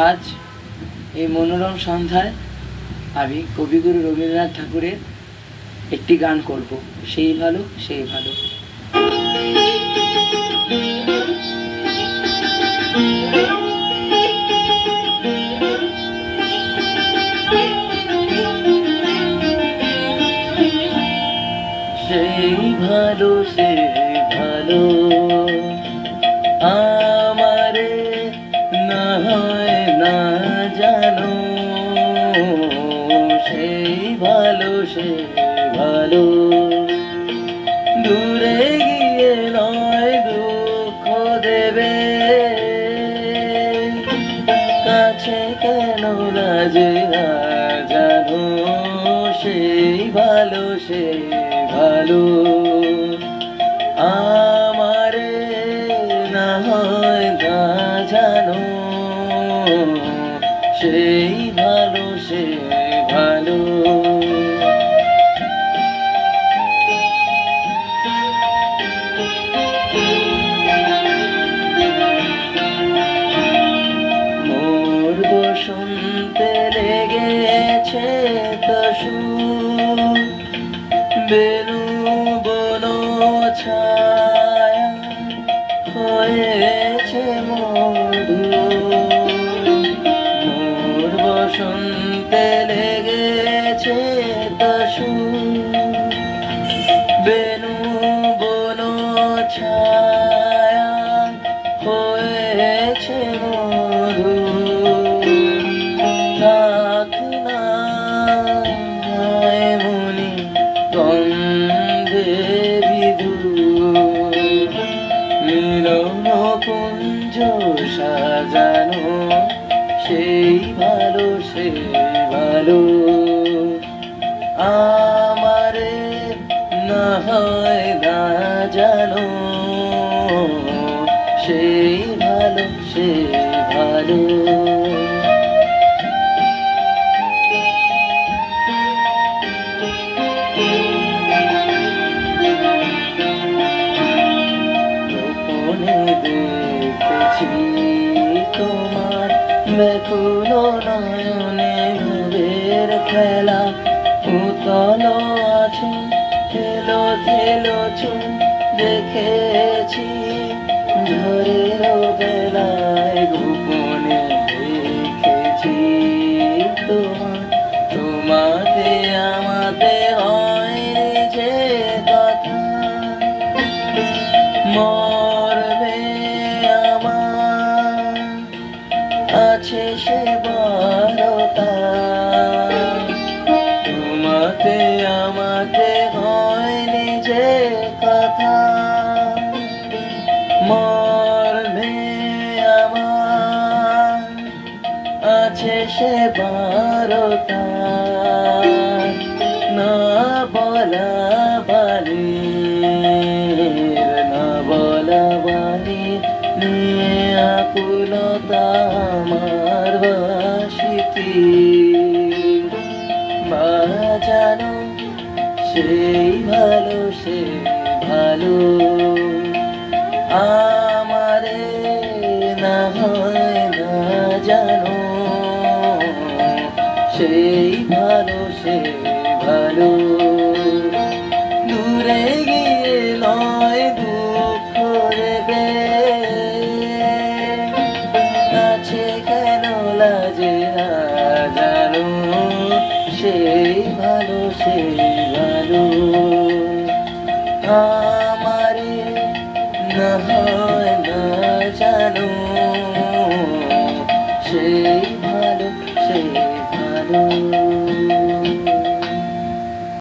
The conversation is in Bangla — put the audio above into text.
আজ এই মনোরম সন্ধ্যায় আমি কবিগুরু রবীন্দ্রনাথ ঠাকুরের একটি গান করব, সেই ভালো সেই ভালো। সেই ভালো সেই ভালো আমারে না হয় না জানো, সেই ভালো সেই ভালো দূরে গিয়ে নয় দুঃখ দেবে, কাছে কেন লাজে না জানো, সেই ভালো সেই ভালো আমারে না হয় না জানো, সেই ভালো সেই ভালো। মোর বসন্তে লেগেছে তসু, বেনু বন ছায়া হয়েছে মধু, মোর বসন্তে লেগেছে তসু, বেনু বন ছায়া হয়েছে মধু, থাক না মনি গন্ধে বিধু, মিলন কুঞ্জ সাজানো, সেই ভালো সেই ভালো আমারে না হয় না জানো, সেই ভালো সেই ভালো। দেখেছি তোমার ব্যাকুল নয়নে ভাবের খেলা, উতল আছে থেলো থেলো চুন, দেখেছি ঝড়ের বেলায় গোপনে দেখেছি তোমার, তোমাতে আমাতে হয় যে কথা, মরবে আমার আছে সে বারতা, তোমাতে আমাতে হয়নি যে কথা, মরবে আমার আছে সে বারতা, না বলা বালি না বলা বালি নিয়ে আকুলতা আমার বাসিতি বাজানো, সেই ভালো সেই ভালো আমারে না হয় না জানো, সেই ভালো সেই ভালো দূরে গিয়ে নয় দুঃখ দেবে, কাছে কেন লাজে না জানো, সেই ভালো সেই ভালো আমারে না হয় না জানো, সেই ভালো সেই ভালো।